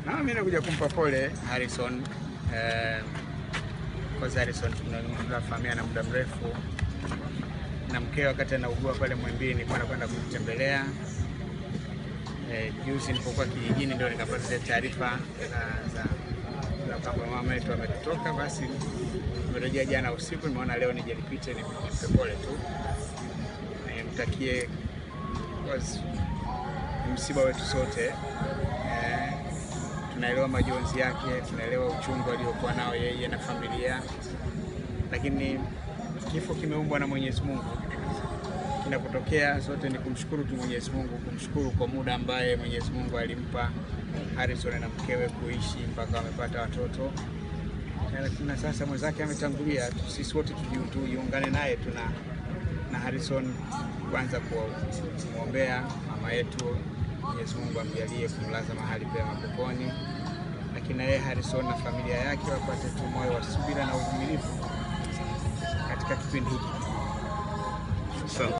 Na mimi nakuja kumpa pole Harrison. Kwa Harrison tunafahamiana muda mrefu, na mkeo wakati anaugua pale Muhimbili nilikuwa nakwenda kumtembelea. Juzi nilipokuwa kijijini ndio nikapata zile taarifa za kwamba mama yetu ametoka. Basi nimerejea jana usiku, nimeona leo nije nipite nimpe pole tu. Nimtakie msiba wetu sote. Tunaelewa majonzi yake, tunaelewa uchungu aliokuwa nao yeye na familia, lakini kifo kimeumbwa na Mwenyezi Mungu. Kinapotokea sote ni kumshukuru tu Mwenyezi Mungu, kumshukuru kwa muda ambaye Mwenyezi Mungu alimpa Harrison na mkewe kuishi mpaka wamepata watoto. Na sasa mwenzake ametangulia, sisi wote tujiungane naye na Harrison kwanza kumwombea mama yetu, Mwenyezi Mungu amjalie kumlaza mahali pema peponi, lakini na yeye Harrison na familia yake wapate tu moyo wa subira na uvumilivu katika kipindi hiki.